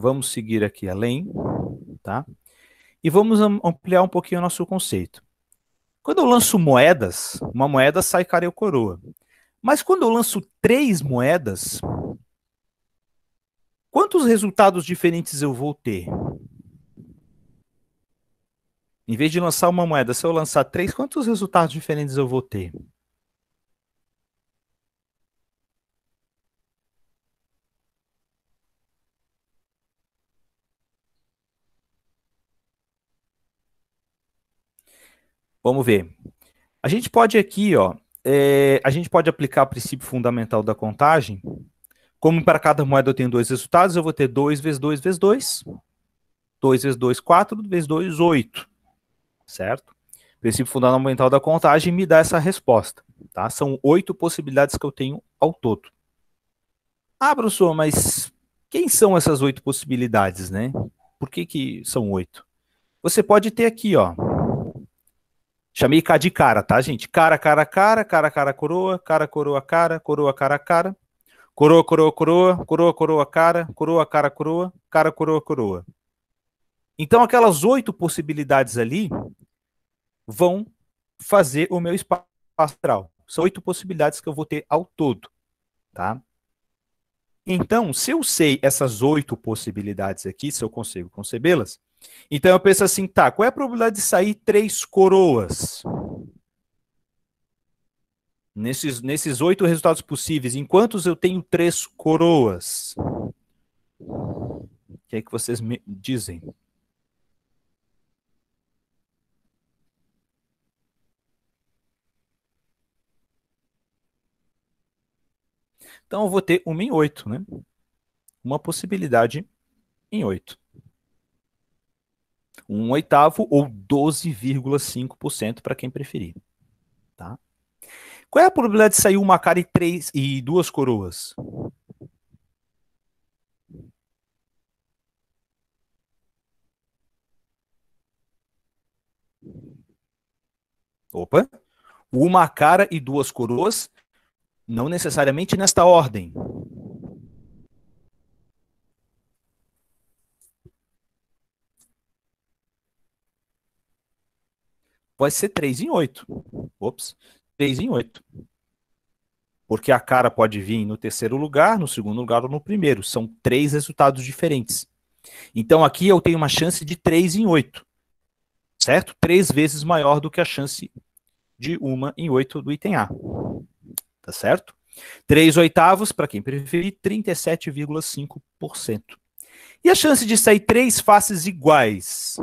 vamos seguir aqui além, tá? E vamos ampliar um pouquinho o nosso conceito. Quando eu lanço moedas, uma moeda sai cara ou coroa. Mas quando eu lanço 3 moedas, quantos resultados diferentes eu vou ter? Em vez de lançar uma moeda, se eu lançar 3, quantos resultados diferentes eu vou ter? Vamos ver. A gente pode aqui, ó, a gente pode aplicar o princípio fundamental da contagem. Como para cada moeda eu tenho 2 resultados, eu vou ter 2 vezes 2 vezes 2. 2 vezes 2, 4, vezes 2, 8. Certo? O princípio fundamental da contagem me dá essa resposta. Tá? São 8 possibilidades que eu tenho ao todo. Ah, professor, mas quem são essas 8 possibilidades, né? Por que são 8? Você pode ter aqui, ó. Chamei de cara, tá, gente? Cara, cara, cara, cara, cara, coroa, cara, coroa, cara, coroa, cara, cara, coroa, coroa, coroa, coroa, coroa, cara, coroa, cara, coroa, coroa. Então, aquelas 8 possibilidades ali vão fazer o meu espaço astral. São 8 possibilidades que eu vou ter ao todo, tá? Então, se eu sei essas 8 possibilidades aqui, se eu consigo concebê-las, então eu penso assim, tá, qual é a probabilidade de sair 3 coroas? Nesses 8 resultados possíveis, em quantos eu tenho 3 coroas? O que é que vocês me dizem? Então eu vou ter uma em 8, né? Uma possibilidade em 8. 1/8 ou 12,5% para quem preferir. Tá? Qual é a probabilidade de sair uma cara e 2 coroas? Opa! Uma cara e 2 coroas, não necessariamente nesta ordem. Pode ser 3 em 8. Ops, 3 em 8. Porque a cara pode vir no terceiro lugar, no segundo lugar ou no primeiro. São 3 resultados diferentes. Então aqui eu tenho uma chance de 3 em 8. Certo? 3 vezes maior do que a chance de 1 em 8 do item A. Tá certo? 3/8, para quem preferir, 37,5%. E a chance de sair 3 faces iguais?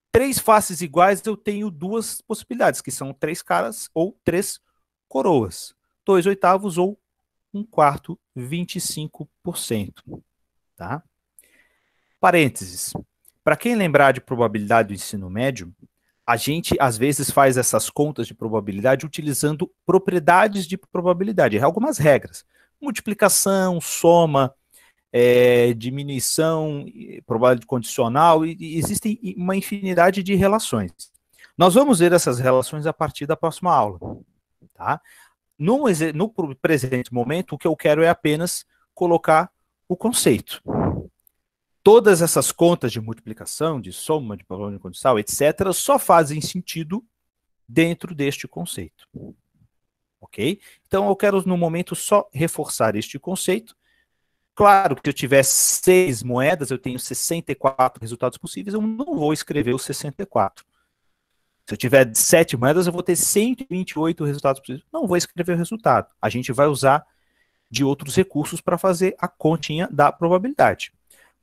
3 faces iguais eu tenho 2 possibilidades, que são 3 caras ou 3 coroas. 2/8 ou 1/4, 25%. Tá? Parênteses. Para quem lembrar de probabilidade do ensino médio, a gente às vezes faz essas contas de probabilidade utilizando propriedades de probabilidade, algumas regras. Multiplicação, soma, diminuição, probabilidade condicional, e existem uma infinidade de relações. Nós vamos ver essas relações a partir da próxima aula. Tá? No presente momento, o que eu quero é apenas colocar o conceito. Todas essas contas de multiplicação, de soma, de probabilidade condicional, etc., só fazem sentido dentro deste conceito. Ok? Então, eu quero, no momento, só reforçar este conceito. Claro que se eu tiver 6 moedas, eu tenho 64 resultados possíveis, eu não vou escrever os 64. Se eu tiver 7 moedas, eu vou ter 128 resultados possíveis. Não vou escrever o resultado. A gente vai usar de outros recursos para fazer a continha da probabilidade.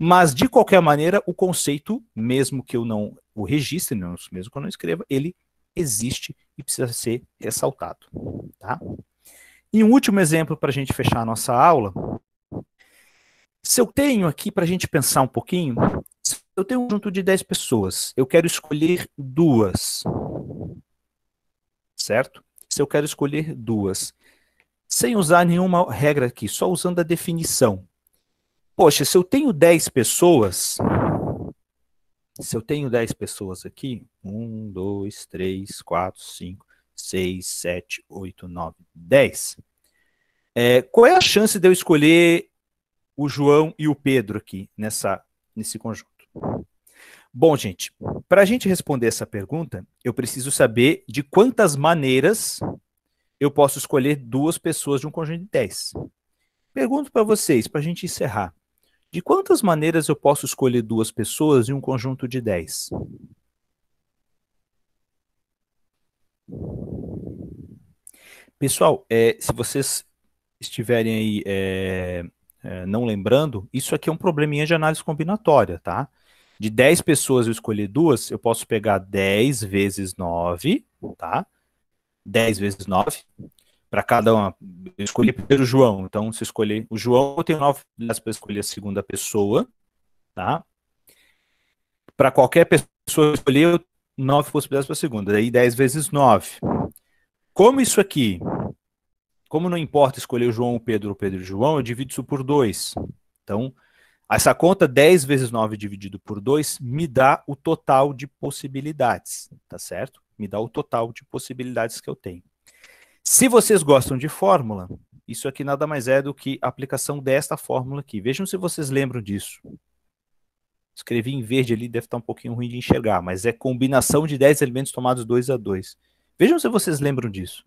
Mas, de qualquer maneira, o conceito, mesmo que eu não o registre, mesmo que eu não escreva, ele existe e precisa ser ressaltado. Tá? E um último exemplo para a gente fechar a nossa aula. Se eu tenho aqui, para a gente pensar um pouquinho, se eu tenho um conjunto de 10 pessoas, eu quero escolher 2. Certo? Se eu quero escolher 2, sem usar nenhuma regra aqui, só usando a definição. Poxa, se eu tenho 10 pessoas, aqui, 1, 2, 3, 4, 5, 6, 7, 8, 9, 10. Qual é a chance de eu escolher o João e o Pedro aqui nesse conjunto? Bom, gente, para a gente responder essa pergunta, eu preciso saber de quantas maneiras eu posso escolher duas pessoas de um conjunto de 10. Pergunto para vocês, para a gente encerrar. De quantas maneiras eu posso escolher duas pessoas em um conjunto de 10? Pessoal, se vocês estiverem aí não lembrando, isso aqui é um probleminha de análise combinatória, tá? De 10 pessoas eu escolher duas, eu posso pegar 10 vezes 9, tá? 10 vezes 9, para cada uma. Eu escolhi primeiro o João, então se eu escolher o João, eu tenho 9 possibilidades para escolher a segunda pessoa, tá? Para qualquer pessoa eu escolher, eu 9 possibilidades para a segunda, daí 10 vezes 9. Como isso aqui, como não importa escolher o João, o Pedro e o João, eu divido isso por 2. Então, essa conta 10 vezes 9 dividido por 2 me dá o total de possibilidades, tá certo? Me dá o total de possibilidades que eu tenho. Se vocês gostam de fórmula, isso aqui nada mais é do que a aplicação desta fórmula aqui. Vejam se vocês lembram disso. Escrevi em verde ali, deve estar um pouquinho ruim de enxergar, mas é combinação de 10 elementos tomados 2 a 2. Vejam se vocês lembram disso.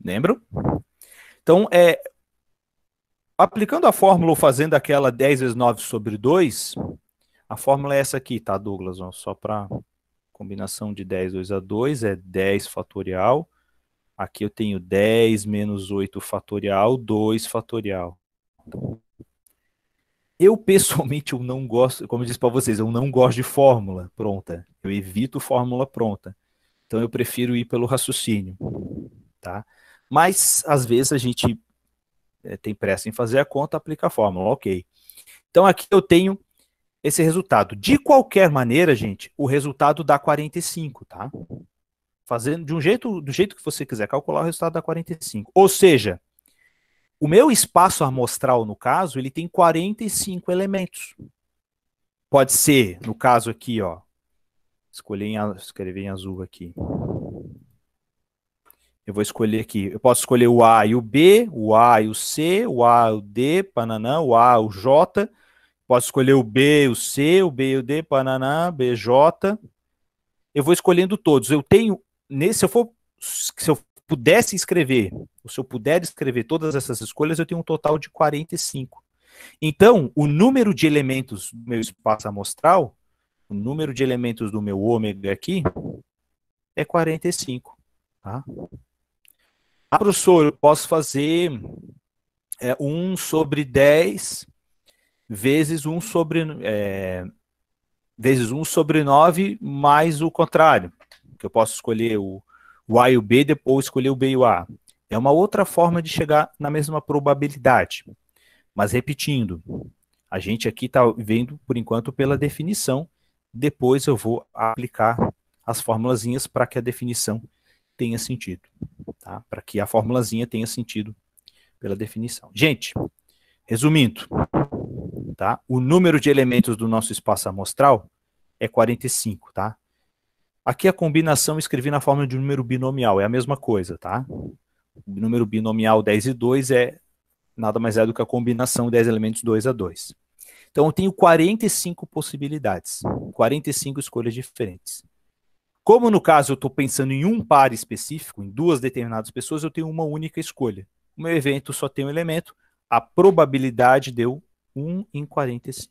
Lembram? Então, aplicando a fórmula ou fazendo aquela 10 vezes 9 sobre 2, a fórmula é essa aqui, tá, Douglas? Ó, só para combinação de 10, 2 a 2, é 10 fatorial. Aqui eu tenho 10 menos 8 fatorial, 2 fatorial. Eu, pessoalmente, eu não gosto, como eu disse para vocês, eu não gosto de fórmula pronta. Eu evito fórmula pronta. Então, eu prefiro ir pelo raciocínio, tá? Mas, às vezes, a gente tem pressa em fazer a conta, aplica a fórmula, ok. Então, aqui eu tenho esse resultado. De qualquer maneira, gente, o resultado dá 45, tá? Fazendo do jeito que você quiser calcular, o resultado dá 45. Ou seja, o meu espaço amostral, no caso, ele tem 45 elementos. Pode ser, no caso aqui, ó, escrever em azul aqui. Eu vou escolher aqui, eu posso escolher o A e o B, o A e o C, o A e o D, pananã, o A e o J. Posso escolher o B e o C, o B e o D, pananã, BJ. Eu vou escolhendo todos. Eu tenho, se eu pudesse escrever, ou se eu puder escrever todas essas escolhas, eu tenho um total de 45. Então, o número de elementos do meu espaço amostral, o número de elementos do meu ômega aqui, é 45. Tá? Ah, professor, eu posso fazer 1 sobre 10 vezes 1 sobre, vezes 1 sobre 9 mais o contrário. Que eu posso escolher o A e o B, depois escolher o B e o A. É uma outra forma de chegar na mesma probabilidade. Mas repetindo, a gente aqui está vendo, por enquanto, pela definição. Depois eu vou aplicar as formulazinhas para que a definição tenha sentido. Tá? Para que a formulazinha tenha sentido pela definição. Gente, resumindo, tá? O número de elementos do nosso espaço amostral é 45, tá? Aqui a combinação eu escrevi na forma de número binomial, é a mesma coisa, tá? O número binomial 10 e 2 nada mais é do que a combinação de 10 elementos 2 a 2. Então eu tenho 45 possibilidades, 45 escolhas diferentes. Como no caso eu estou pensando em um par específico, em duas determinadas pessoas, eu tenho uma única escolha. O meu evento só tem um elemento, a probabilidade deu 1 em 45.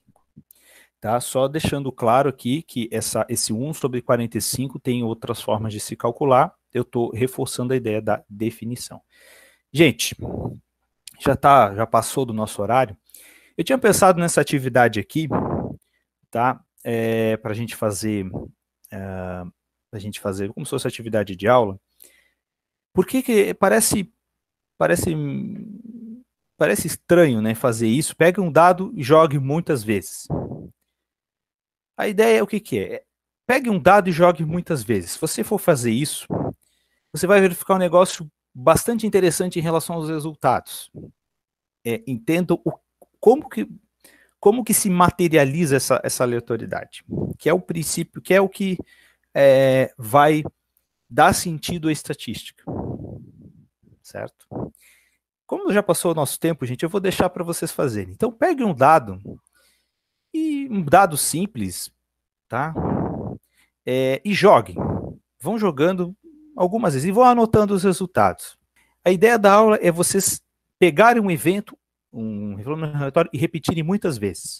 Tá? Só deixando claro aqui que esse 1 sobre 45 tem outras formas de se calcular, eu estou reforçando a ideia da definição. Gente, já passou do nosso horário. Eu tinha pensado nessa atividade aqui, tá? Para a gente fazer como se fosse atividade de aula, porque parece estranho, né, fazer isso. Pegue um dado e jogue muitas vezes. A ideia é o que é? Pegue um dado e jogue muitas vezes. Se você for fazer isso, você vai verificar um negócio bastante interessante em relação aos resultados. Entenda como como que se materializa essa aleatoriedade? Que é o princípio, que é o que vai dar sentido à estatística, certo? Como já passou o nosso tempo, gente, eu vou deixar para vocês fazerem. Então, peguem um dado simples, tá? E joguem. Vão jogando algumas vezes e vão anotando os resultados. A ideia da aula é vocês pegarem um evento, um relatório e repetirem muitas vezes.